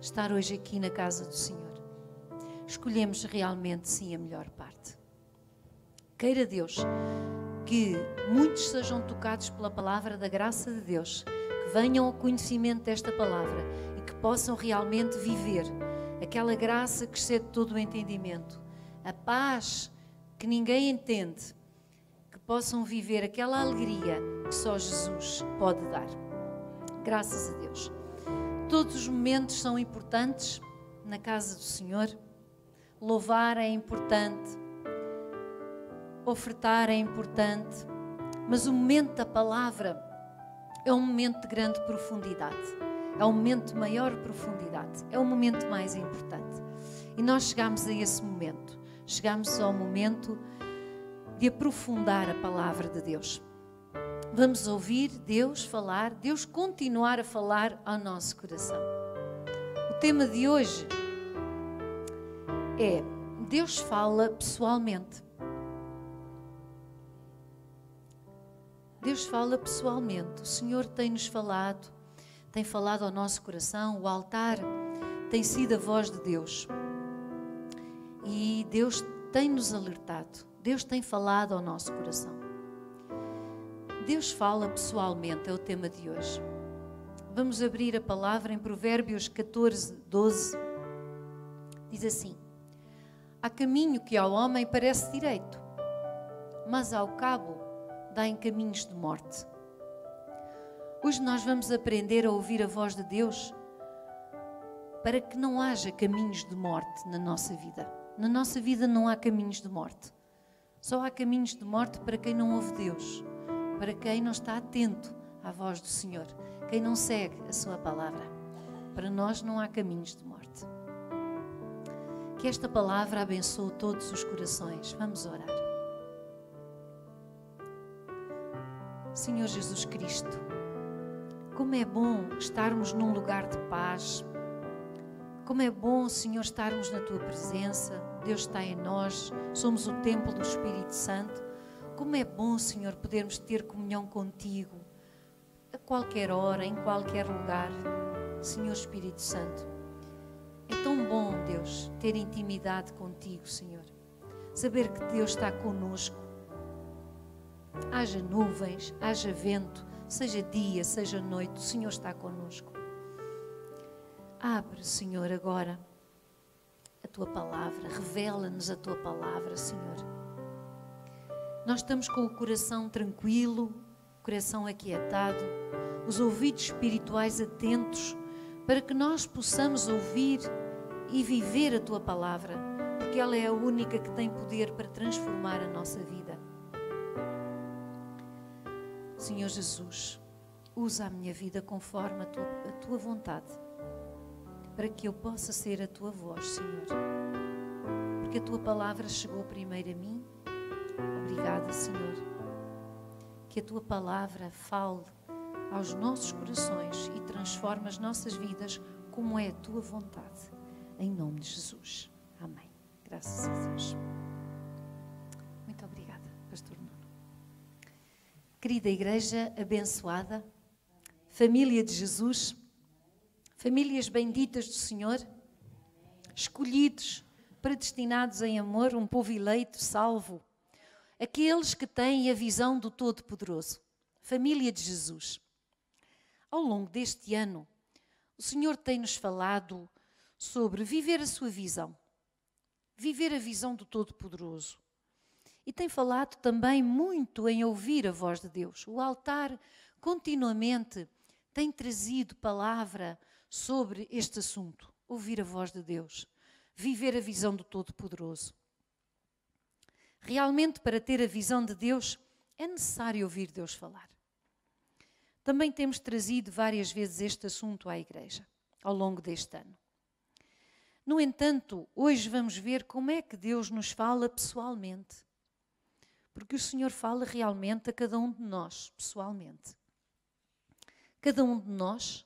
estar hoje aqui na casa do Senhor. Escolhemos realmente sim a melhor parte. Queira Deus que muitos sejam tocados pela palavra da graça de Deus, que venham ao conhecimento desta palavra e que possam realmente viver aquela graça que excede todo o entendimento, a paz que ninguém entende, que possam viver aquela alegria que só Jesus pode dar. Graças a Deus. Todos os momentos são importantes na casa do Senhor. Louvar é importante, ofertar é importante, mas o momento da palavra é um momento de grande profundidade, é um momento de maior profundidade, é o momento mais importante. E nós chegamos a esse momento, chegamos ao momento de aprofundar a palavra de Deus. Vamos ouvir Deus falar, Deus continuar a falar ao nosso coração. O tema de hoje é: Deus fala pessoalmente. Deus fala pessoalmente. O Senhor tem-nos falado, tem falado ao nosso coração. O altar tem sido a voz de Deus. E Deus tem-nos alertado. Deus tem falado ao nosso coração. Deus fala pessoalmente, é o tema de hoje. Vamos abrir a palavra em Provérbios 14, 12. Diz assim: há caminho que ao homem parece direito, mas ao cabo dá em caminhos de morte. Hoje nós vamos aprender a ouvir a voz de Deus para que não haja caminhos de morte na nossa vida. Na nossa vida não há caminhos de morte. Só há caminhos de morte para quem não ouve Deus, para quem não está atento à voz do Senhor, quem não segue a sua palavra. Para nós não há caminhos de morte. Que esta palavra abençoe todos os corações. Vamos orar. Senhor Jesus Cristo, como é bom estarmos num lugar de paz. Como é bom, Senhor, estarmos na Tua presença. Deus está em nós, somos o templo do Espírito Santo. Como é bom, Senhor, podermos ter comunhão contigo a qualquer hora, em qualquer lugar. Senhor Espírito Santo, é tão bom, Deus, ter intimidade contigo, Senhor. Saber que Deus está conosco. Haja nuvens, haja vento, seja dia, seja noite, o Senhor está conosco. Abre, Senhor, agora a Tua palavra, revela-nos a Tua palavra, Senhor. Nós estamos com o coração tranquilo, o coração aquietado, os ouvidos espirituais atentos, para que nós possamos ouvir e viver a Tua palavra, porque ela é a única que tem poder para transformar a nossa vida. Senhor Jesus, usa a minha vida conforme a Tua vontade, para que eu possa ser a Tua voz, Senhor. Porque a Tua palavra chegou primeiro a mim. Obrigada, Senhor. Que a Tua palavra fale aos nossos corações e transforme as nossas vidas como é a Tua vontade. Em nome de Jesus. Amém. Graças a Deus. Muito obrigada, Pastor Nuno. Querida igreja abençoada, família de Jesus, famílias benditas do Senhor, escolhidos, predestinados em amor, um povo eleito, salvo, aqueles que têm a visão do Todo-Poderoso, família de Jesus. Ao longo deste ano, o Senhor tem-nos falado sobre viver a sua visão, viver a visão do Todo-Poderoso. E tem falado também muito em ouvir a voz de Deus. O altar continuamente tem trazido palavra sobre este assunto. Ouvir a voz de Deus. Viver a visão do Todo-Poderoso. Realmente, para ter a visão de Deus, é necessário ouvir Deus falar. Também temos trazido várias vezes este assunto à igreja, ao longo deste ano. No entanto, hoje vamos ver como é que Deus nos fala pessoalmente. Porque o Senhor fala realmente a cada um de nós, pessoalmente. Cada um de nós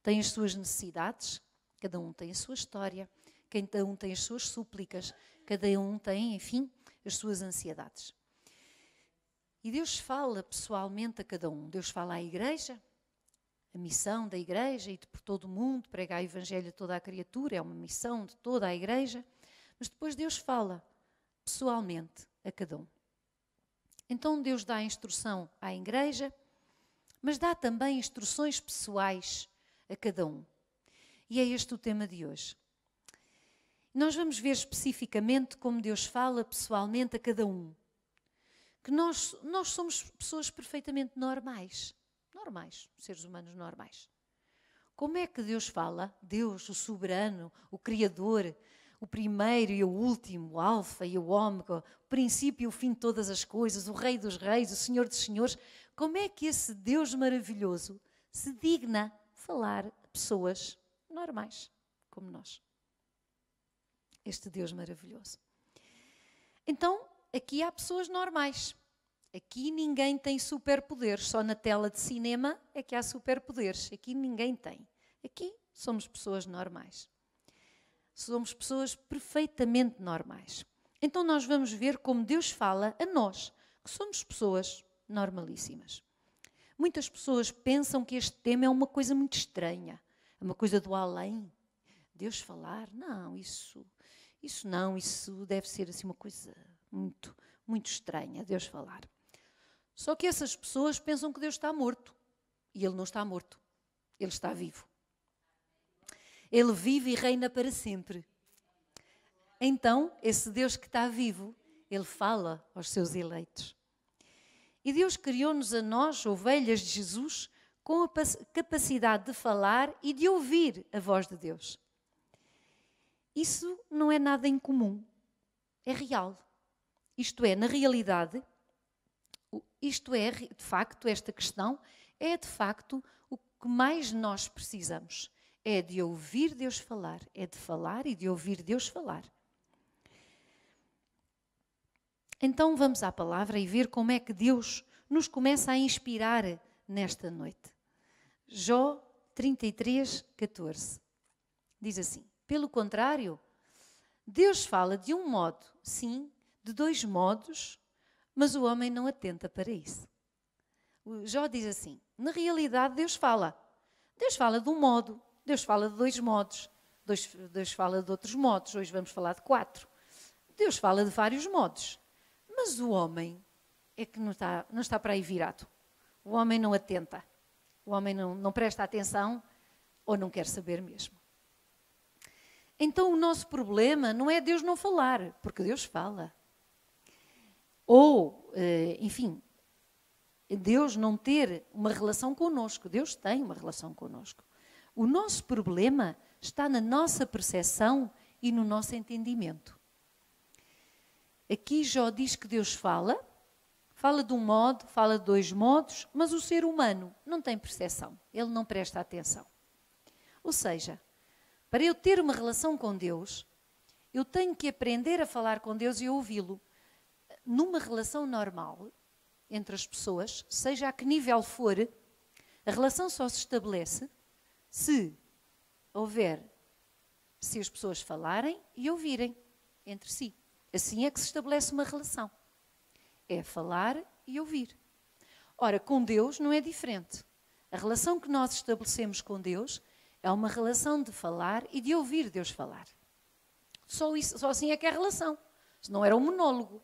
tem as suas necessidades, cada um tem a sua história, cada um tem as suas súplicas, cada um tem, enfim, as suas ansiedades. E Deus fala pessoalmente a cada um. Deus fala à igreja, a missão da igreja e de por todo o mundo, pregar o evangelho a toda a criatura, é uma missão de toda a igreja, mas depois Deus fala pessoalmente a cada um. Então Deus dá instrução à igreja, mas dá também instruções pessoais a cada um. E é este o tema de hoje. Nós vamos ver especificamente como Deus fala pessoalmente a cada um. Que nós somos pessoas perfeitamente normais, seres humanos normais. Como é que Deus fala? Deus, o soberano, o Criador, o primeiro e o último, o alfa e o ômega, o princípio e o fim de todas as coisas, o Rei dos reis, o Senhor dos senhores. Como é que esse Deus maravilhoso se digna falar a pessoas normais, como nós? Este Deus maravilhoso. Então, aqui há pessoas normais. Aqui ninguém tem superpoderes. Só na tela de cinema é que há superpoderes. Aqui ninguém tem. Aqui somos pessoas normais. Somos pessoas perfeitamente normais. Então nós vamos ver como Deus fala a nós, que somos pessoas normalíssimas. Muitas pessoas pensam que este tema é uma coisa muito estranha. É uma coisa do além. Deus falar? Não, isso deve ser assim uma coisa muito, muito estranha, Deus falar. Só que essas pessoas pensam que Deus está morto. E Ele não está morto. Ele está vivo. Ele vive e reina para sempre. Então, esse Deus que está vivo, Ele fala aos seus eleitos. E Deus criou-nos a nós, ovelhas de Jesus, com a capacidade de falar e de ouvir a voz de Deus. Isso não é nada incomum. É real. Isto é, na realidade, de facto, esta questão é de facto o que mais nós precisamos. É de ouvir Deus falar, é de falar e de ouvir Deus falar. Então vamos à palavra e ver como é que Deus nos começa a inspirar nesta noite. Jó 33, 14. Diz assim: pelo contrário, Deus fala de um modo, sim, de dois modos, mas o homem não atenta para isso. O Jó diz assim: na realidade Deus fala de um modo, Deus fala de dois modos, Deus fala de outros modos, hoje vamos falar de 4. Deus fala de vários modos, mas o homem é que não está para aí virado. O homem não atenta, o homem não presta atenção ou não quer saber mesmo. Então o nosso problema não é Deus não falar, porque Deus fala. Ou, enfim, Deus não ter uma relação connosco. Deus tem uma relação connosco. O nosso problema está na nossa percepção e no nosso entendimento. Aqui Jó diz que Deus fala de um modo, fala de dois modos, mas o ser humano não tem percepção. Ele não presta atenção. Ou seja, para eu ter uma relação com Deus, eu tenho que aprender a falar com Deus e ouvi-lo. Numa relação normal entre as pessoas, seja a que nível for, a relação só se estabelece se as pessoas falarem e ouvirem entre si. Assim é que se estabelece uma relação. É falar e ouvir. Ora, com Deus não é diferente. A relação que nós estabelecemos com Deus é uma relação de falar e de ouvir Deus falar. Só assim é que é a relação. Senão era um monólogo.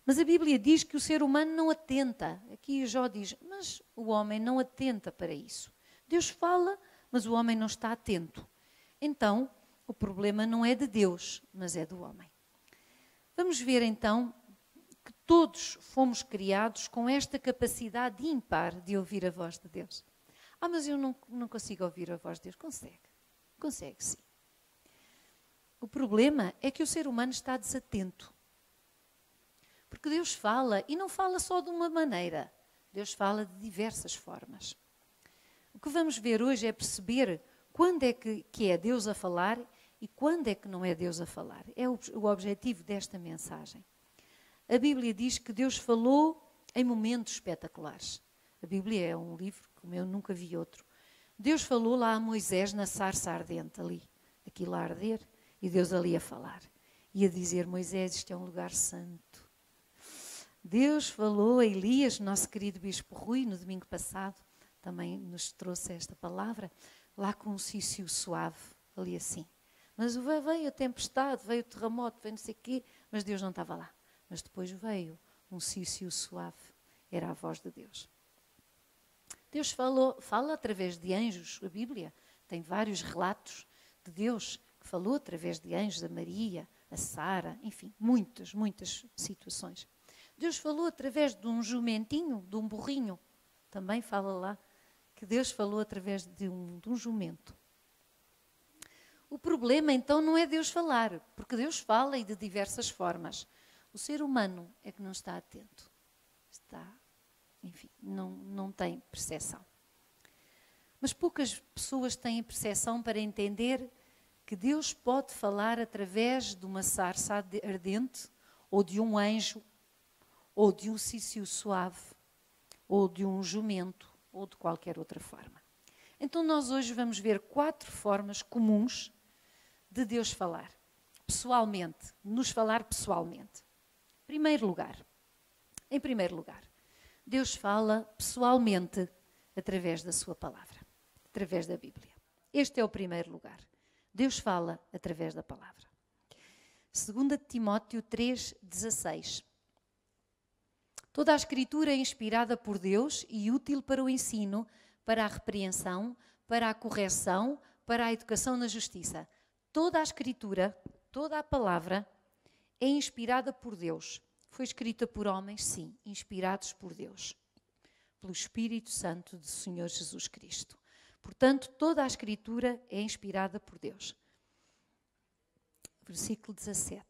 Mas a Bíblia diz que o ser humano não atenta. Aqui Jó diz, mas o homem não atenta para isso. Deus fala, mas o homem não está atento. Então, o problema não é de Deus, mas é do homem. Vamos ver então que todos fomos criados com esta capacidade ímpar de ouvir a voz de Deus. Mas eu não consigo ouvir a voz de Deus. Consegue sim. O problema é que o ser humano está desatento. Porque Deus fala, e não fala só de uma maneira. Deus fala de diversas formas. O que vamos ver hoje é perceber quando é que é Deus a falar e quando é que não é Deus a falar. É o objetivo desta mensagem. A Bíblia diz que Deus falou em momentos espetaculares. A Bíblia é um livro como eu nunca vi outro. Deus falou lá a Moisés na sarça ardente ali, aquilo a arder, e Deus ali a falar. E a dizer, Moisés, isto é um lugar santo. Deus falou a Elias, nosso querido Bispo Rui, no domingo passado, também nos trouxe esta palavra, lá com um cício suave, ali assim. Mas veio a tempestade, veio o terremoto, veio não sei o quê, mas Deus não estava lá. Mas depois veio um cício suave, era a voz de Deus. Deus fala através de anjos, a Bíblia tem vários relatos de Deus que falou através de anjos, a Maria, a Sara, enfim, muitas situações. Deus falou através de um jumentinho, de um burrinho, também fala lá que Deus falou através de um jumento. O problema então não é Deus falar, porque Deus fala e de diversas formas. O ser humano é que não está atento. Enfim, não tem percepção. Mas poucas pessoas têm percepção para entender que Deus pode falar através de uma sarça ardente, ou de um anjo, ou de um cício suave, ou de um jumento, ou de qualquer outra forma. Então nós hoje vamos ver 4 formas comuns de Deus falar, pessoalmente, nos falar pessoalmente. Em primeiro lugar, Deus fala pessoalmente através da sua palavra, através da Bíblia. Este é o primeiro lugar. Deus fala através da palavra. 2 Timóteo 3,16. Toda a Escritura é inspirada por Deus e útil para o ensino, para a repreensão, para a correção, para a educação na justiça. Toda a Escritura, toda a palavra é inspirada por Deus. Foi escrita por homens, sim, inspirados por Deus, pelo Espírito Santo do Senhor Jesus Cristo. Portanto, toda a Escritura é inspirada por Deus. Versículo 17.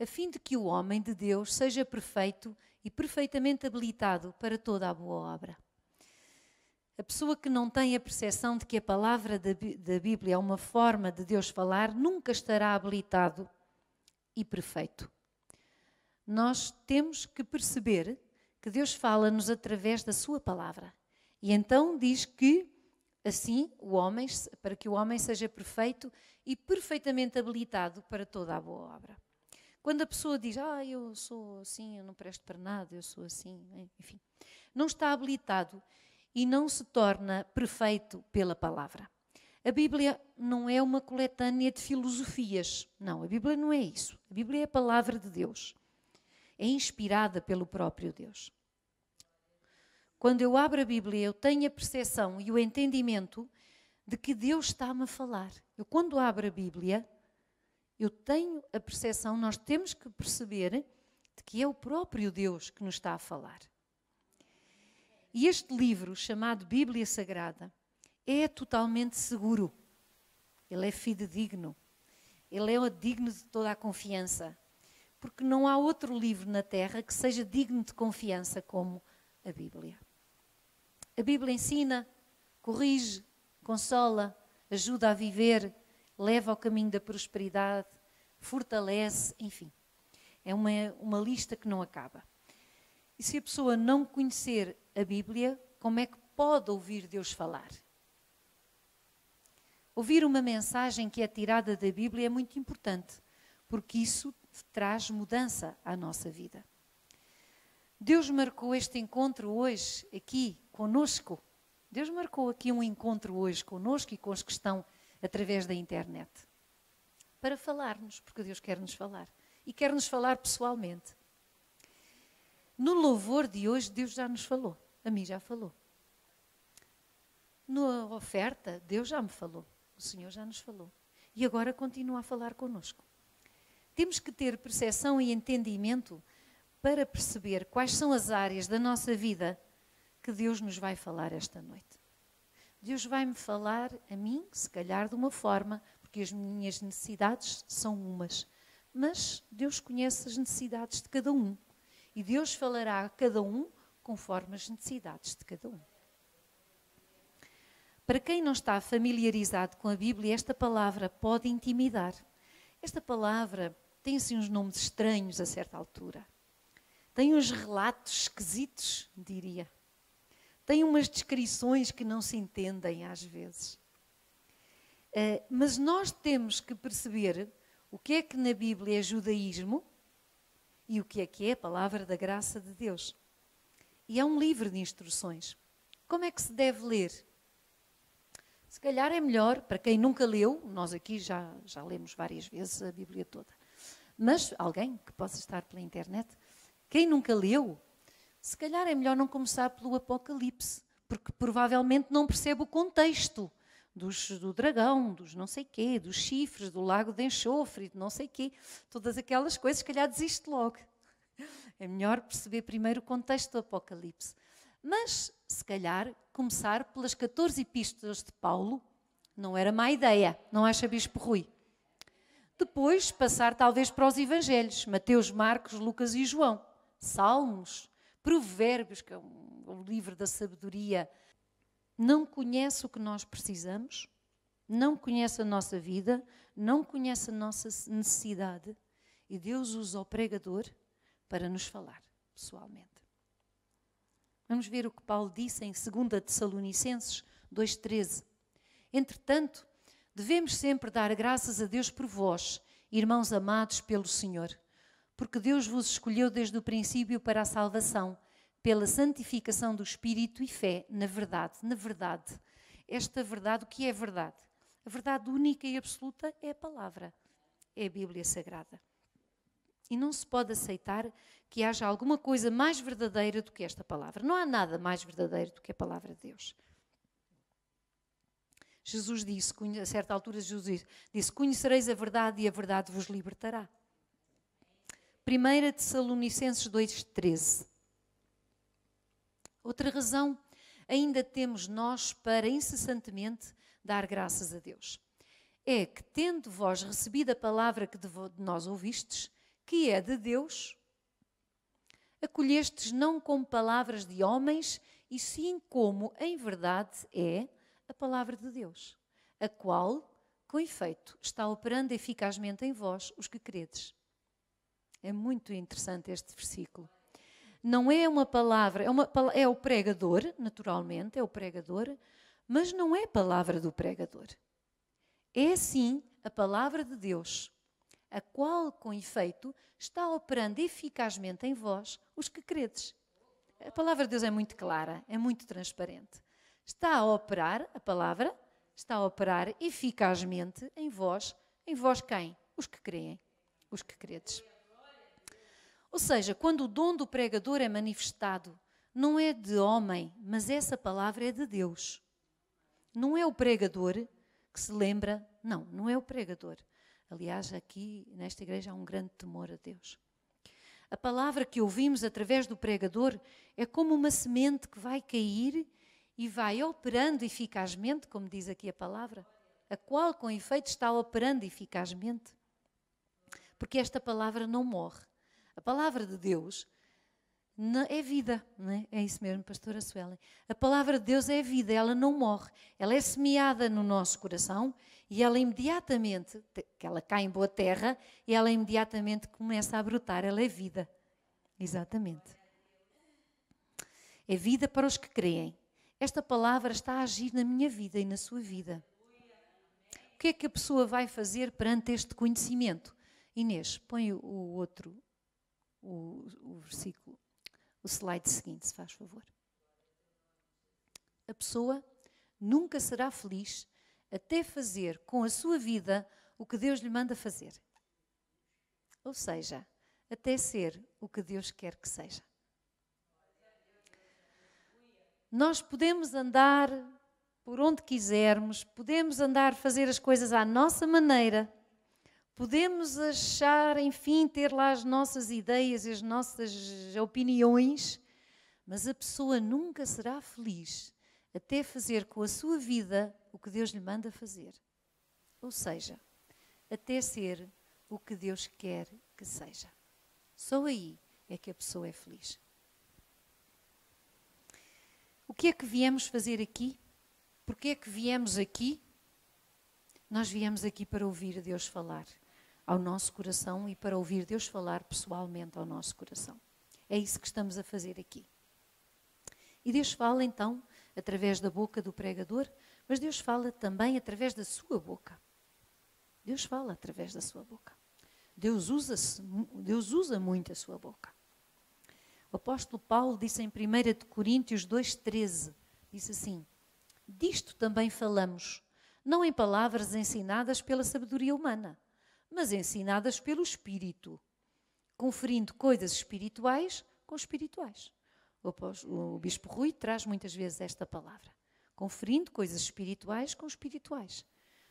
A fim de que o homem de Deus seja perfeito e perfeitamente habilitado para toda a boa obra. A pessoa que não tem a percepção de que a palavra da Bíblia é uma forma de Deus falar, nunca estará habilitado e perfeito. Nós temos que perceber que Deus fala-nos através da sua palavra. E então diz que, assim, para que o homem seja perfeito e perfeitamente habilitado para toda a boa obra. Quando a pessoa diz, eu sou assim, eu não presto para nada, eu sou assim, enfim, não está habilitado e não se torna perfeito pela palavra. A Bíblia não é uma coletânea de filosofias. Não, a Bíblia não é isso. A Bíblia é a palavra de Deus. É inspirada pelo próprio Deus. Quando eu abro a Bíblia, eu tenho a percepção e o entendimento de que Deus está-me a falar. Eu, quando abro a Bíblia, eu tenho a percepção, nós temos que perceber de que é o próprio Deus que nos está a falar. E este livro, chamado Bíblia Sagrada, é totalmente seguro. Ele é fidedigno. Ele é digno de toda a confiança. Porque não há outro livro na Terra que seja digno de confiança como a Bíblia. A Bíblia ensina, corrige, consola, ajuda a viver, leva ao caminho da prosperidade, fortalece, enfim. É uma lista que não acaba. E se a pessoa não conhecer a Bíblia, como é que pode ouvir Deus falar? Ouvir uma mensagem que é tirada da Bíblia é muito importante, porque isso traz mudança à nossa vida. Deus marcou este encontro hoje, aqui, conosco. Deus marcou aqui um encontro hoje conosco e com os que estão através da internet. Para falar-nos, porque Deus quer nos falar. E quer nos falar pessoalmente. No louvor de hoje, Deus já nos falou. A mim já falou. Na oferta, Deus já me falou. O Senhor já nos falou. E agora continua a falar connosco. Temos que ter percepção e entendimento para perceber quais são as áreas da nossa vida que Deus nos vai falar esta noite. Deus vai-me falar a mim, se calhar de uma forma, porque as minhas necessidades são umas. Mas Deus conhece as necessidades de cada um. E Deus falará a cada um conforme as necessidades de cada um. Para quem não está familiarizado com a Bíblia, esta palavra pode intimidar. Esta palavra tem assim uns nomes estranhos a certa altura. Tem uns relatos esquisitos, diria. Tem umas descrições que não se entendem às vezes. Mas nós temos que perceber o que é que na Bíblia é judaísmo e o que é a palavra da graça de Deus. E é um livro de instruções. Como é que se deve ler? Se calhar é melhor, para quem nunca leu, nós aqui já lemos várias vezes a Bíblia toda, mas alguém que possa estar pela internet, quem nunca leu, se calhar é melhor não começar pelo Apocalipse, porque provavelmente não percebe o contexto do dragão, dos não sei quê, dos chifres, do lago de enxofre, de não sei quê, todas aquelas coisas, se calhar desiste logo. É melhor perceber primeiro o contexto do Apocalipse. Mas, se calhar, começar pelas 14 epístolas de Paulo não era má ideia, não acha, Bispo Rui? Depois, passar talvez para os Evangelhos, Mateus, Marcos, Lucas e João, Salmos, Provérbios, que é um livro da sabedoria. Não conhece o que nós precisamos, não conhece a nossa vida, não conhece a nossa necessidade, e Deus usa o pregador para nos falar pessoalmente. Vamos ver o que Paulo disse em 2 Tessalonicenses 2,13. Entretanto, devemos sempre dar graças a Deus por vós, irmãos amados pelo Senhor, porque Deus vos escolheu desde o princípio para a salvação, pela santificação do Espírito e fé na verdade. Na verdade, esta verdade, o que é verdade? A verdade única e absoluta é a palavra, é a Bíblia Sagrada. E não se pode aceitar que haja alguma coisa mais verdadeira do que esta palavra. Não há nada mais verdadeiro do que a palavra de Deus. Jesus disse, a certa altura Jesus disse, conhecereis a verdade e a verdade vos libertará. 1 Tessalonicenses 2,13. Outra razão ainda temos nós para incessantemente dar graças a Deus. É que, tendo vós recebido a palavra que de nós ouvistes, que é de Deus, acolhestes não como palavras de homens, e sim como, em verdade, é a palavra de Deus, a qual, com efeito, está operando eficazmente em vós, os que credes. É muito interessante este versículo. Não é uma palavra, é o pregador, naturalmente, é o pregador, mas não é a palavra do pregador. É, sim, a palavra de Deus, a qual, com efeito, está operando eficazmente em vós, os que credes. A palavra de Deus é muito clara, é muito transparente. Está a operar, a palavra, está a operar eficazmente em vós quem? Os que creem, os que credes. Ou seja, quando o dom do pregador é manifestado, não é de homem, mas essa palavra é de Deus. Não é o pregador que se lembra, não é o pregador. Aliás, aqui nesta igreja há um grande temor a Deus. A palavra que ouvimos através do pregador é como uma semente que vai cair e vai operando eficazmente, como diz aqui a palavra, a qual com efeito está operando eficazmente. Porque esta palavra não morre. A palavra de Deus é vida, não é? É isso mesmo, pastora Suelen. A palavra de Deus é vida, ela não morre. Ela é semeada no nosso coração e ela imediatamente, que ela cai em boa terra, e ela imediatamente começa a brotar. Ela é vida. Exatamente. É vida para os que creem. Esta palavra está a agir na minha vida e na sua vida. O que é que a pessoa vai fazer perante este conhecimento? Inês, põe o versículo, o slide seguinte, se faz favor. A pessoa nunca será feliz até fazer com a sua vida o que Deus lhe manda fazer. Ou seja, até ser o que Deus quer que seja. Nós podemos andar por onde quisermos, podemos andar a fazer as coisas à nossa maneira, podemos achar, enfim, ter lá as nossas ideias e as nossas opiniões, mas a pessoa nunca será feliz até fazer com a sua vida o que Deus lhe manda fazer. Ou seja, até ser o que Deus quer que seja. Só aí é que a pessoa é feliz. O que é que viemos fazer aqui? Porquê é que viemos aqui? Nós viemos aqui para ouvir Deus falar ao nosso coração e para ouvir Deus falar pessoalmente ao nosso coração. É isso que estamos a fazer aqui. E Deus fala então através da boca do pregador, mas Deus fala também através da sua boca. Deus fala através da sua boca. Deus usa muito a sua boca. O apóstolo Paulo disse em 1 Coríntios 2,13, disse assim: disto também falamos, não em palavras ensinadas pela sabedoria humana, mas ensinadas pelo Espírito, conferindo coisas espirituais com espirituais. O Bispo Rui traz muitas vezes esta palavra. Conferindo coisas espirituais com espirituais.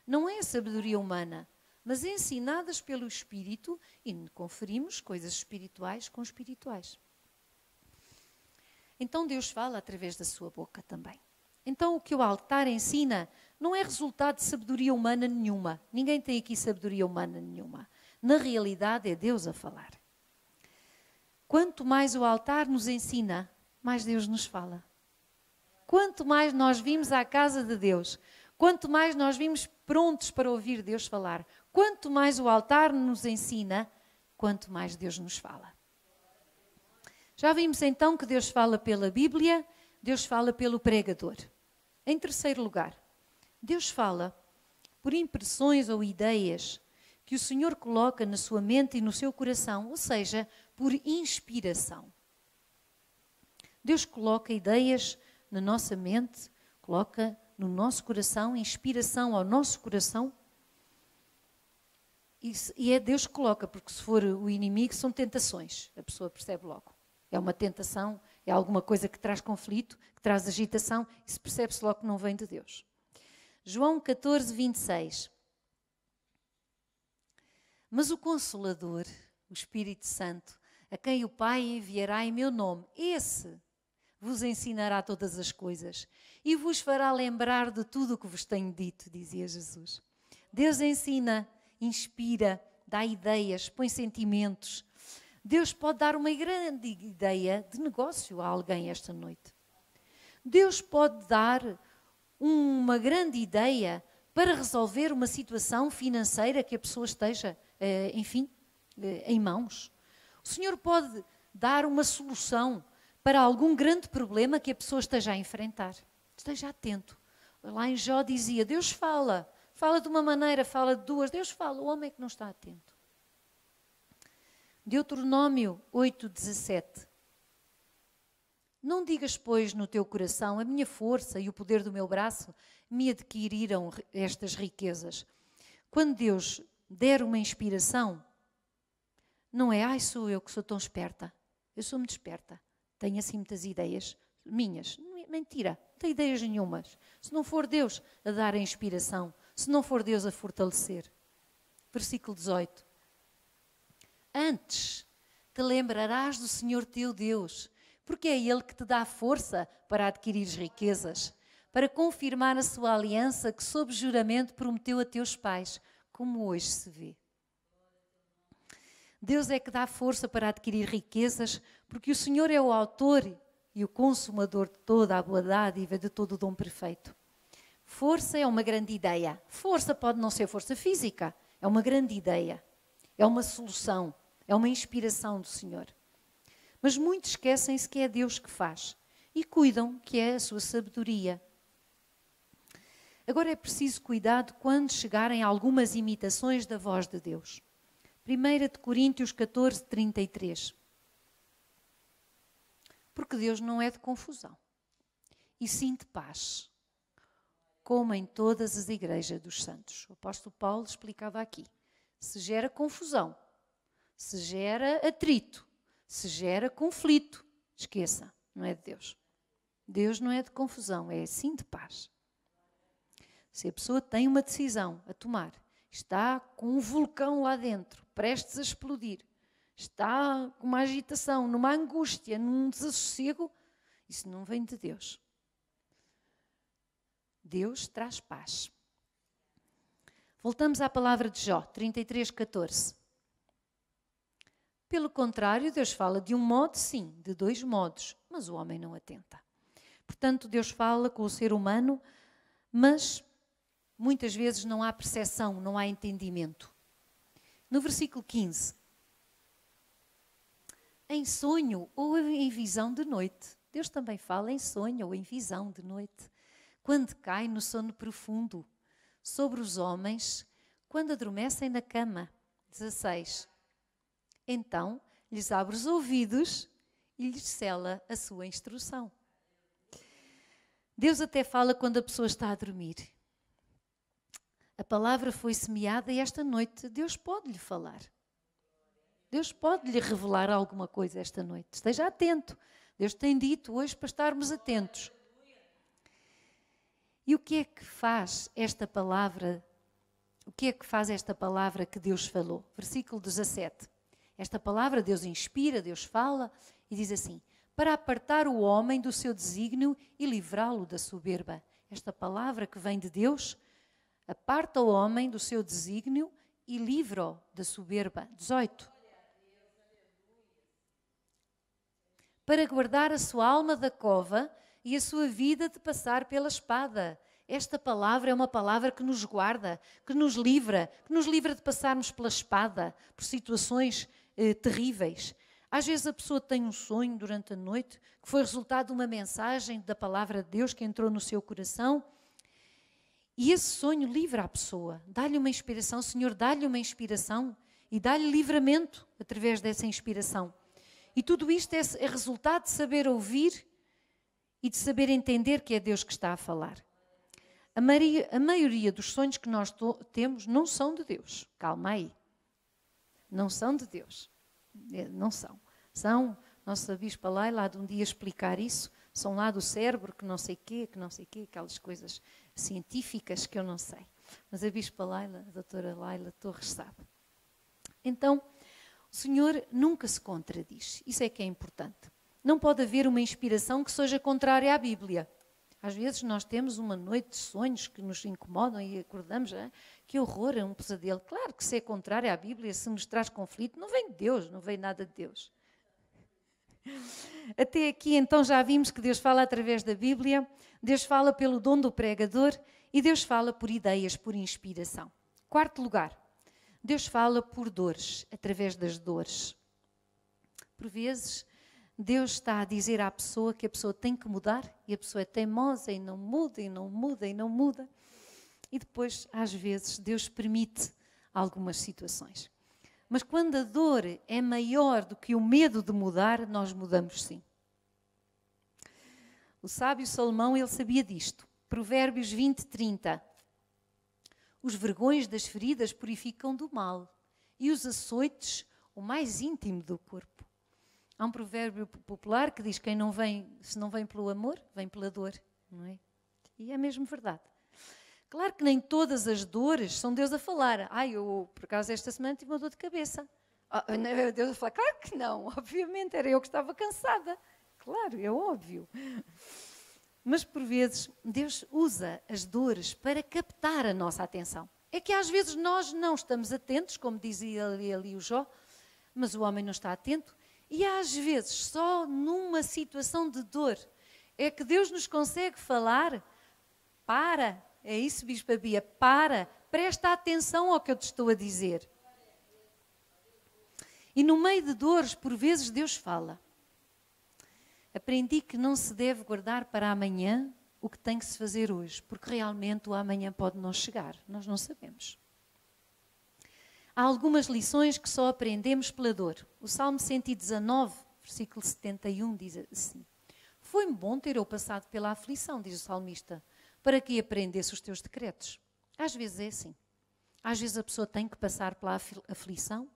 Não é a sabedoria humana, mas ensinadas pelo Espírito, e conferimos coisas espirituais com espirituais. Então Deus fala através da sua boca também. Então o que o altar ensina não é resultado de sabedoria humana nenhuma. Ninguém tem aqui sabedoria humana nenhuma. Na realidade é Deus a falar. Quanto mais o altar nos ensina, mais Deus nos fala. Quanto mais nós vimos à casa de Deus, quanto mais nós vimos prontos para ouvir Deus falar, quanto mais o altar nos ensina, quanto mais Deus nos fala. Já vimos então que Deus fala pela Bíblia, Deus fala pelo pregador. Em terceiro lugar, Deus fala por impressões ou ideias que o Senhor coloca na sua mente e no seu coração, ou seja, por inspiração. Deus coloca ideias na nossa mente, coloca no nosso coração, inspiração ao nosso coração. E é Deus que coloca, porque se for o inimigo são tentações, a pessoa percebe logo. É uma tentação, é alguma coisa que traz conflito, que traz agitação, e se percebe-se logo que não vem de Deus. João 14, 26. Mas o Consolador, o Espírito Santo, a quem o Pai enviará em meu nome, esse vos ensinará todas as coisas e vos fará lembrar de tudo o que vos tenho dito, dizia Jesus. Deus ensina, inspira, dá ideias, põe sentimentos. Deus pode dar uma grande ideia de negócio a alguém esta noite. Deus pode dar uma grande ideia para resolver uma situação financeira que a pessoa esteja, em mãos. O Senhor pode dar uma solução para algum grande problema que a pessoa esteja a enfrentar. Esteja atento. Lá em Jó dizia, Deus fala de uma maneira, fala de duas, Deus fala, o homem é que não está atento. Deuteronômio 8:17. Não digas, pois, no teu coração, a minha força e o poder do meu braço me adquiriram estas riquezas. Quando Deus der uma inspiração, não é, sou eu que sou tão esperta. Eu sou muito esperta. Tenho assim muitas ideias minhas. Mentira, não tenho ideias nenhumas. Se não for Deus a dar a inspiração, se não for Deus a fortalecer. Versículo 18. Antes te lembrarás do Senhor teu Deus, porque é Ele que te dá força para adquirir riquezas, para confirmar a sua aliança que sob juramento prometeu a teus pais, como hoje se vê. Deus é que dá força para adquirir riquezas, porque o Senhor é o autor e o consumador de toda a boa dádiva, de todo o dom perfeito. Força é uma grande ideia. Força pode não ser força física, é uma grande ideia, é uma solução, é uma inspiração do Senhor. Mas muitos esquecem-se que é Deus que faz e cuidam que é a sua sabedoria. Agora é preciso cuidado quando chegarem algumas imitações da voz de Deus. 1 Coríntios 14, 33. Porque Deus não é de confusão, e sim de paz, como em todas as igrejas dos santos. O apóstolo Paulo explicava aqui. Se gera confusão, se gera atrito, se gera conflito, esqueça, não é de Deus. Deus não é de confusão, é sim de paz. Se a pessoa tem uma decisão a tomar, está com um vulcão lá dentro, prestes a explodir, está com uma agitação, numa angústia, num desassossego, isso não vem de Deus. Deus traz paz. Voltamos à palavra de Jó, 33:14. Pelo contrário, Deus fala de um modo, sim, de dois modos, mas o homem não atenta. Portanto, Deus fala com o ser humano, mas muitas vezes não há percepção, não há entendimento. No versículo 15. Em sonho ou em visão de noite. Deus também fala em sonho ou em visão de noite. Quando cai no sono profundo sobre os homens, quando adormecem na cama. 16. Então lhes abre os ouvidos e lhes sela a sua instrução. Deus até fala quando a pessoa está a dormir. A palavra foi semeada e esta noite Deus pode lhe falar. Deus pode lhe revelar alguma coisa esta noite. Esteja atento. Deus tem dito hoje para estarmos atentos. E o que é que faz esta palavra? O que é que faz esta palavra que Deus falou? Versículo 17. Esta palavra Deus inspira, Deus fala e diz assim: para apartar o homem do seu desígnio e livrá-lo da soberba. Esta palavra que vem de Deus aparta o homem do seu desígnio e livra-o da soberba. 18. Para guardar a sua alma da cova e a sua vida de passar pela espada. Esta palavra é uma palavra que nos guarda, que nos livra de passarmos pela espada, por situações terríveis. Às vezes a pessoa tem um sonho durante a noite que foi resultado de uma mensagem da palavra de Deus que entrou no seu coração e esse sonho livra a pessoa, dá-lhe uma inspiração. O Senhor dá-lhe uma inspiração e dá-lhe livramento através dessa inspiração. E tudo isto é resultado de saber ouvir e de saber entender que é Deus que está a falar. A maioria dos sonhos que nós temos não são de Deus. Calma aí. Não são de Deus. Não são. São, nossa Bispa Laila, de um dia explicar isso, são lá do cérebro, que não sei quê, aquelas coisas científicas que eu não sei. Mas a Bispa Laila, a doutora Laila Torres sabe. Então, o Senhor nunca se contradiz. Isso é que é importante. Não pode haver uma inspiração que seja contrária à Bíblia. Às vezes nós temos uma noite de sonhos que nos incomodam e acordamos, que horror, é um pesadelo. Claro que se é contrário à Bíblia, se nos traz conflito, não vem de Deus, não vem nada de Deus. Até aqui então já vimos que Deus fala através da Bíblia, Deus fala pelo dom do pregador e Deus fala por ideias, por inspiração. Quarto lugar, Deus fala por dores, através das dores. Por vezes, Deus está a dizer à pessoa que a pessoa tem que mudar e a pessoa é teimosa e não muda, e não muda, e não muda. E depois, às vezes, Deus permite algumas situações. Mas quando a dor é maior do que o medo de mudar, nós mudamos sim. O sábio Salomão, ele sabia disto. Provérbios 20:30. Os vergões das feridas purificam do mal e os açoites o mais íntimo do corpo. Há um provérbio popular que diz: quem não vem, se não vem pelo amor, vem pela dor, não é? E é mesmo verdade. Claro que nem todas as dores são Deus a falar. Eu, por acaso, esta semana tive uma dor de cabeça. Deus a falar, claro que não, obviamente, era eu que estava cansada. Claro, é óbvio. Mas, por vezes, Deus usa as dores para captar a nossa atenção. É que às vezes nós não estamos atentos, como dizia ali o Jó, mas o homem não está atento. E às vezes, só numa situação de dor, é que Deus nos consegue falar. É isso, Bispa Bia, presta atenção ao que eu te estou a dizer. E no meio de dores, por vezes, Deus fala. Aprendi que não se deve guardar para amanhã o que tem que se fazer hoje, porque realmente o amanhã pode não chegar, nós não sabemos. Há algumas lições que só aprendemos pela dor. O Salmo 119, versículo 71, diz assim: foi-me bom ter eu passado pela aflição, diz o salmista, para que aprendesse os teus decretos. Às vezes é assim. Às vezes a pessoa tem que passar pela aflição,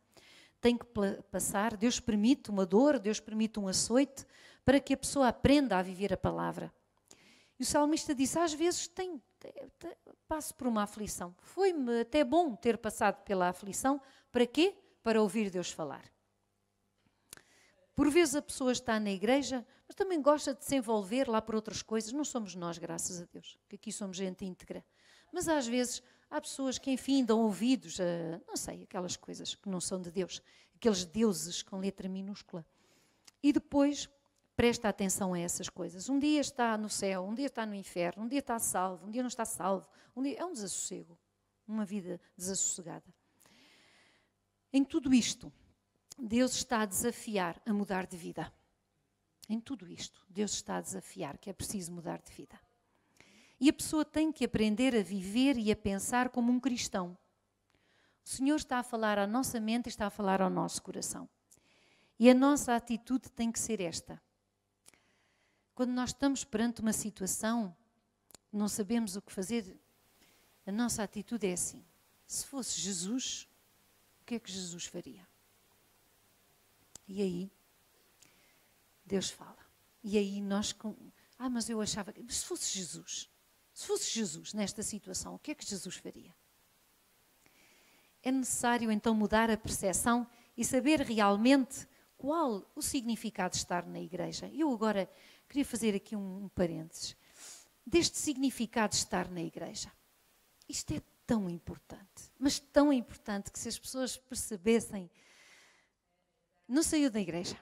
tem que passar, Deus permite uma dor, Deus permite um açoite, para que a pessoa aprenda a viver a palavra. E o salmista disse, às vezes passo por uma aflição. Foi-me até bom ter passado pela aflição. Para quê? Para ouvir Deus falar. Por vezes a pessoa está na igreja, mas também gosta de se envolver lá por outras coisas. Não somos nós, graças a Deus, que aqui somos gente íntegra. Mas às vezes há pessoas que, enfim, dão ouvidos a, não sei, aquelas coisas que não são de Deus. Aqueles deuses com letra minúscula. E depois presta atenção a essas coisas. Um dia está no céu, um dia está no inferno, um dia está salvo, um dia não está salvo. É um desassossego, uma vida desassossegada. Em tudo isto, Deus está a desafiar a mudar de vida. Em tudo isto, Deus está a desafiar que é preciso mudar de vida. E a pessoa tem que aprender a viver e a pensar como um cristão. O Senhor está a falar à nossa mente e está a falar ao nosso coração. E a nossa atitude tem que ser esta. Quando nós estamos perante uma situação, não sabemos o que fazer, a nossa atitude é assim. Se fosse Jesus, o que é que Jesus faria? E aí, Deus fala. E aí nós... mas eu achava que... Se fosse Jesus nesta situação, o que é que Jesus faria? É necessário então mudar a percepção e saber realmente qual o significado de estar na igreja. Eu agora queria fazer aqui um parênteses. Deste significado de estar na igreja. Isto é tão importante, mas tão importante que se as pessoas percebessem, não saiu da igreja.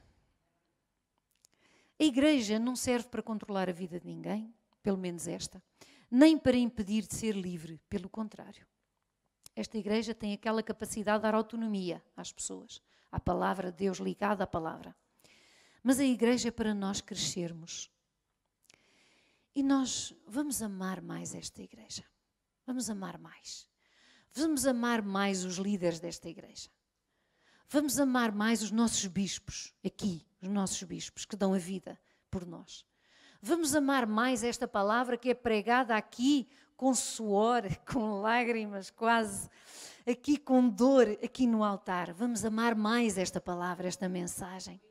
A igreja não serve para controlar a vida de ninguém, pelo menos esta, nem para impedir de ser livre, pelo contrário. Esta igreja tem aquela capacidade de dar autonomia às pessoas, à palavra de Deus, ligada à palavra. Mas a igreja é para nós crescermos. E nós vamos amar mais esta igreja. Vamos amar mais. Vamos amar mais os líderes desta igreja. Vamos amar mais os nossos bispos, aqui, os nossos bispos que dão a vida por nós. Vamos amar mais esta palavra que é pregada aqui com suor, com lágrimas, quase, aqui com dor, aqui no altar. Vamos amar mais esta palavra, esta mensagem.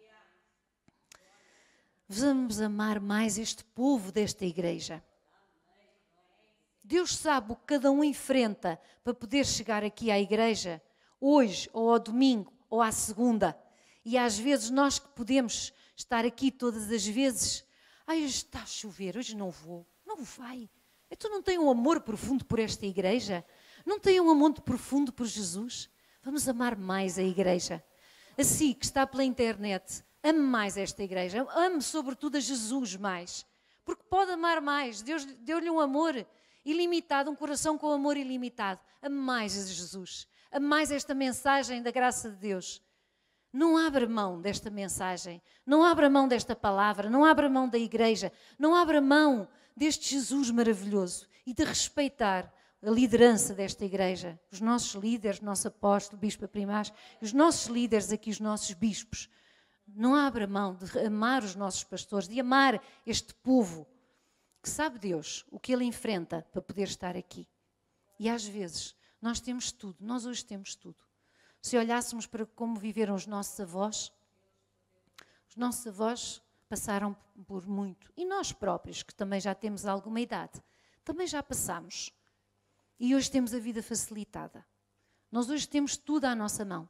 Vamos amar mais este povo desta igreja. Deus sabe o que cada um enfrenta para poder chegar aqui à igreja, hoje, ou ao domingo, ou à segunda. E às vezes nós que podemos estar aqui todas as vezes, hoje está a chover, hoje não vou. Não vai. Então não tem um amor profundo por esta igreja? Não tem um amor profundo por Jesus? Vamos amar mais a igreja. Assim que está pela internet, ame mais esta igreja. Ame sobretudo a Jesus mais. Porque pode amar mais. Deus deu-lhe um amor ilimitado, um coração com amor ilimitado. Ame mais a Jesus. Ame mais esta mensagem da graça de Deus. Não abra mão desta mensagem. Não abra mão desta palavra. Não abra mão da igreja. Não abra mão deste Jesus maravilhoso e de respeitar a liderança desta igreja. Os nossos líderes, o nosso apóstolo, bispo Primaz, os nossos líderes aqui, os nossos bispos. Não abra mão de amar os nossos pastores, de amar este povo que sabe Deus o que ele enfrenta para poder estar aqui. E às vezes nós temos tudo, nós hoje temos tudo. Se olhássemos para como viveram os nossos avós passaram por muito. E nós próprios, que também já temos alguma idade, também já passamos. E hoje temos a vida facilitada. Nós hoje temos tudo à nossa mão.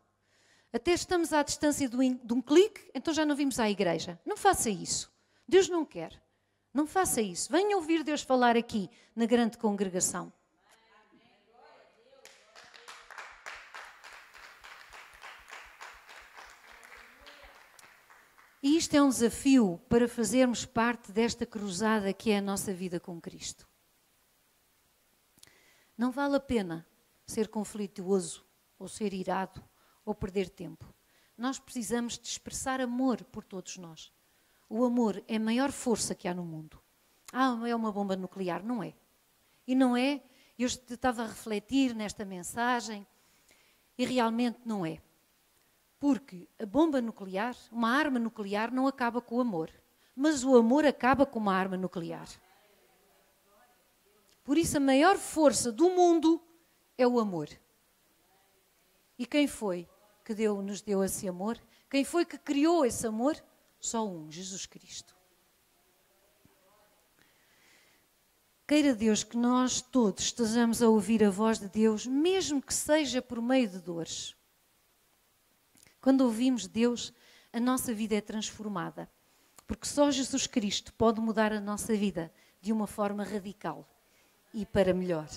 Até estamos à distância de um clique, então já não vimos à igreja. Não faça isso. Deus não quer. Não faça isso. Venha ouvir Deus falar aqui, na grande congregação. E isto é um desafio para fazermos parte desta cruzada que é a nossa vida com Cristo. Não vale a pena ser conflituoso, ou ser irado, ou perder tempo. Nós precisamos de expressar amor por todos nós. O amor é a maior força que há no mundo. É uma bomba nuclear, não é? E não é? Eu estava a refletir nesta mensagem e realmente não é. Porque a bomba nuclear, uma arma nuclear, não acaba com o amor. Mas o amor acaba com uma arma nuclear. Por isso a maior força do mundo é o amor. E quem foi que nos deu esse amor? Quem foi que criou esse amor? Só um, Jesus Cristo. Queira Deus que nós todos estejamos a ouvir a voz de Deus, mesmo que seja por meio de dores. Quando ouvimos Deus, a nossa vida é transformada. Porque só Jesus Cristo pode mudar a nossa vida de uma forma radical e para melhor.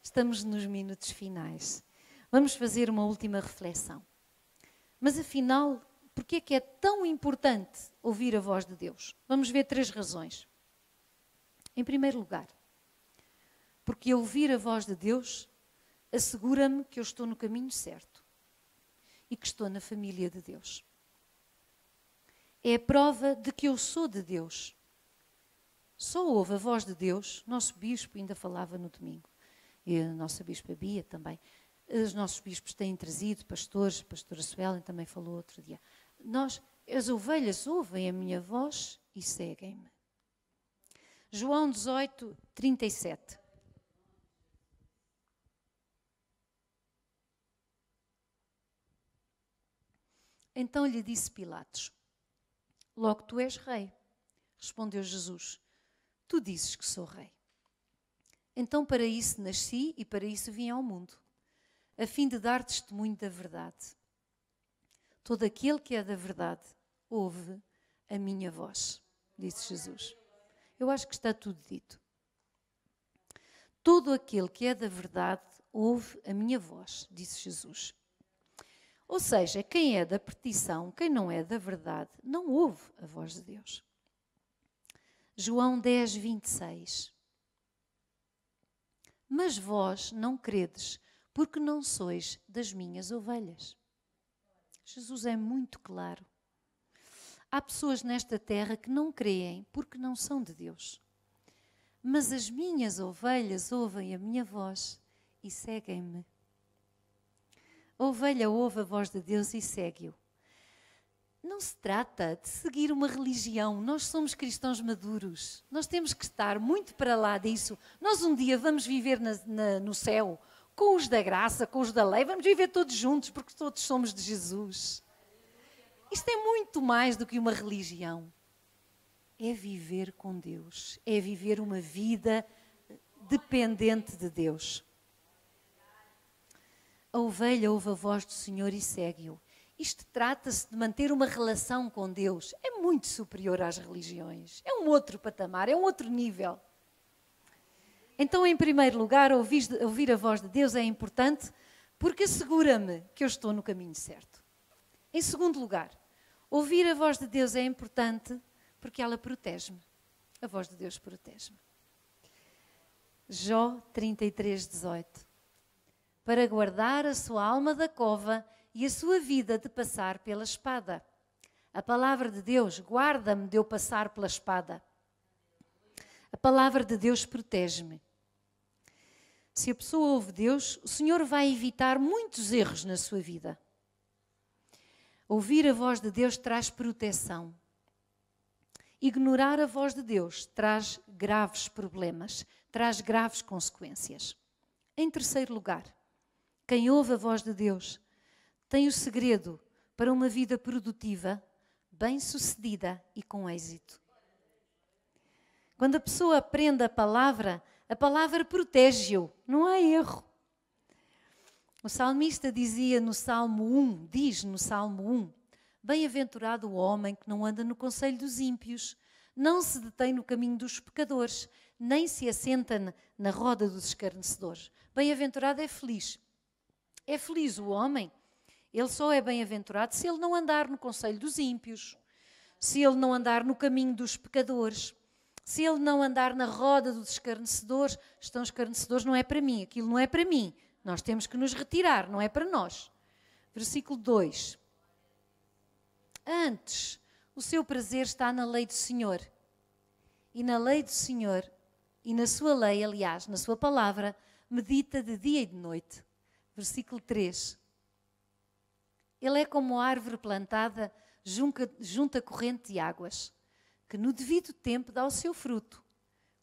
Estamos nos minutos finais. Vamos fazer uma última reflexão. Mas afinal, por que é tão importante ouvir a voz de Deus? Vamos ver 3 razões. Em primeiro lugar, porque ouvir a voz de Deus assegura-me que eu estou no caminho certo e que estou na família de Deus. É a prova de que eu sou de Deus. Só ouve a voz de Deus. Nosso bispo ainda falava no domingo. E a nossa bispa Bia também. Os nossos bispos têm trazido pastores, a pastora Suelen também falou outro dia. As ovelhas ouvem a minha voz e seguem-me. João 18, 37. Então lhe disse Pilatos: logo tu és rei. Respondeu Jesus: tu dizes que sou rei. Então para isso nasci e para isso vim ao mundo, a fim de dar testemunho da verdade. Todo aquele que é da verdade ouve a minha voz, disse Jesus. Eu acho que está tudo dito. Todo aquele que é da verdade ouve a minha voz, disse Jesus. Ou seja, quem é da perdição, quem não é da verdade, não ouve a voz de Deus. João 10, 26. Mas vós não credes, porque não sois das minhas ovelhas. Jesus é muito claro. Há pessoas nesta terra que não creem porque não são de Deus. Mas as minhas ovelhas ouvem a minha voz e seguem-me. A ovelha ouve a voz de Deus e segue-o. Não se trata de seguir uma religião. Nós somos cristãos maduros. Nós temos que estar muito para lá disso. Nós um dia vamos viver no céu com os da graça, com os da lei. Vamos viver todos juntos porque todos somos de Jesus. Isto é muito mais do que uma religião. É viver com Deus. É viver uma vida dependente de Deus. A ovelha ouve a voz do Senhor e segue-o. Isto trata-se de manter uma relação com Deus. É muito superior às religiões. É um outro patamar, é um outro nível. Então, em primeiro lugar, ouvir a voz de Deus é importante porque assegura-me que eu estou no caminho certo. Em segundo lugar, ouvir a voz de Deus é importante porque ela protege-me. A voz de Deus protege-me. Jó 33, 18. Para guardar a sua alma da cova e a sua vida de passar pela espada. A palavra de Deus guarda-me de eu passar pela espada. A palavra de Deus protege-me. Se a pessoa ouve Deus, o Senhor vai evitar muitos erros na sua vida. Ouvir a voz de Deus traz proteção. Ignorar a voz de Deus traz graves problemas, traz graves consequências. Em terceiro lugar, quem ouve a voz de Deus tem o segredo para uma vida produtiva, bem-sucedida e com êxito. Quando a pessoa aprende a palavra protege-o, não há erro. O salmista dizia no Salmo 1, diz no Salmo 1, bem-aventurado o homem que não anda no conselho dos ímpios, não se detém no caminho dos pecadores, nem se assenta na roda dos escarnecedores. Bem-aventurado é feliz. É feliz o homem. Ele só é bem-aventurado se ele não andar no conselho dos ímpios, se ele não andar no caminho dos pecadores, se ele não andar na roda dos escarnecedores. Estão escarnecedores, não é para mim, aquilo não é para mim. Nós temos que nos retirar, não é para nós. Versículo 2. Antes, o seu prazer está na lei do Senhor. E na lei do Senhor, e na sua lei, aliás, na sua palavra, medita de dia e de noite. Versículo 3. Ele é como a árvore plantada junto à corrente de águas, que no devido tempo dá o seu fruto,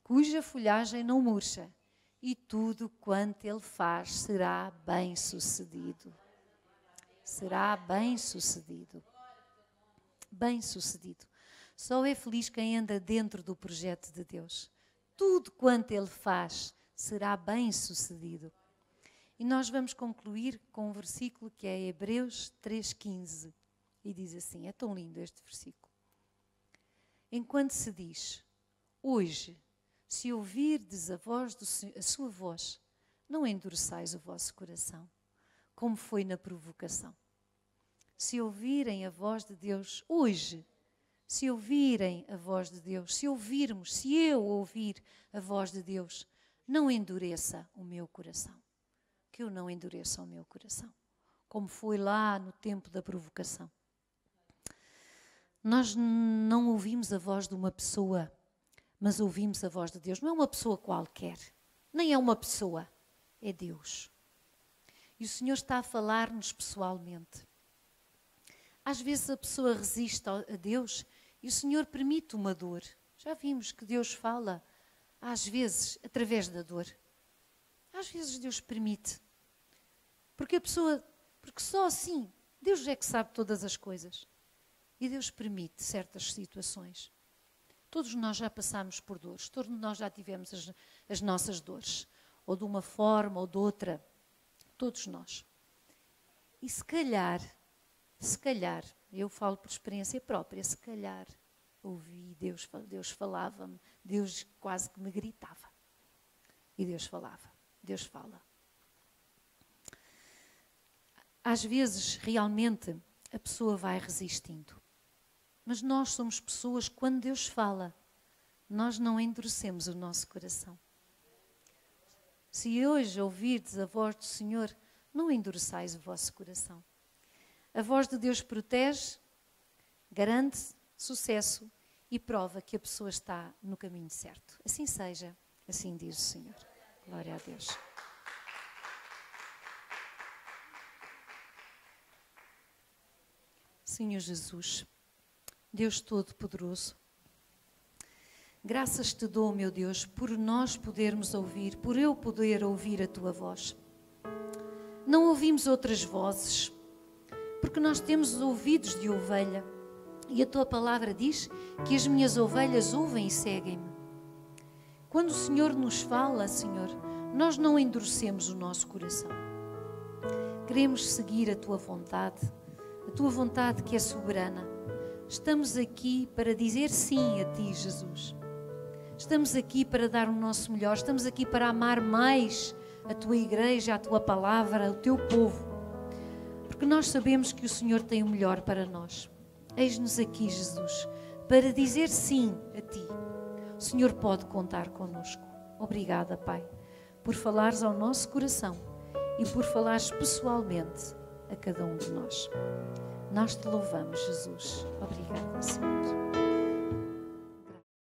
cuja folhagem não murcha, e tudo quanto ele faz será bem-sucedido. Será bem-sucedido. Bem-sucedido. Só é feliz quem anda dentro do projeto de Deus. Tudo quanto ele faz será bem-sucedido. E nós vamos concluir com um versículo que é Hebreus 3,15. E diz assim, é tão lindo este versículo. Enquanto se diz, hoje, se ouvirdes a sua voz, não endureçais o vosso coração, como foi na provocação. Se ouvirem a voz de Deus hoje, se ouvirem a voz de Deus, se ouvirmos, se eu ouvir a voz de Deus, não endureça o meu coração. Que eu não endureça o meu coração, como foi lá no tempo da provocação. Nós não ouvimos a voz de uma pessoa, mas ouvimos a voz de Deus. Não é uma pessoa qualquer, nem é uma pessoa, é Deus. E o Senhor está a falar-nos pessoalmente. Às vezes a pessoa resiste a Deus e o Senhor permite uma dor. Já vimos que Deus fala, às vezes, através da dor. Às vezes Deus permite. Porque só assim, Deus é que sabe todas as coisas. E Deus permite certas situações. Todos nós já passamos por dores, todos nós já tivemos as nossas dores. Ou de uma forma ou de outra. Todos nós. E se calhar, eu falo por experiência própria, se calhar ouvi, Deus falava-me, Deus quase que me gritava. E Deus falava, Deus fala. Às vezes, realmente, a pessoa vai resistindo. Mas nós somos pessoas, quando Deus fala, nós não endurecemos o nosso coração. Se hoje ouvirdes a voz do Senhor, não endureçais o vosso coração. A voz de Deus protege, garante sucesso e prova que a pessoa está no caminho certo. Assim seja, assim diz o Senhor. Glória a Deus. Senhor Jesus, Deus Todo-Poderoso, graças te dou, meu Deus, por nós podermos ouvir, por eu poder ouvir a tua voz. Não ouvimos outras vozes, porque nós temos ouvidos de ovelha. E a tua palavra diz que as minhas ovelhas ouvem e seguem-me. Quando o Senhor nos fala, Senhor, nós não endurecemos o nosso coração. Queremos seguir a tua vontade que é soberana. Estamos aqui para dizer sim a ti, Jesus. Estamos aqui para dar o nosso melhor. Estamos aqui para amar mais a tua igreja, a tua palavra, o teu povo. Porque nós sabemos que o Senhor tem o melhor para nós. Eis-nos aqui, Jesus, para dizer sim a ti. O Senhor pode contar connosco. Obrigada, Pai, por falares ao nosso coração e por falares pessoalmente a cada um de nós. Nós te louvamos, Jesus. Obrigada, Senhor.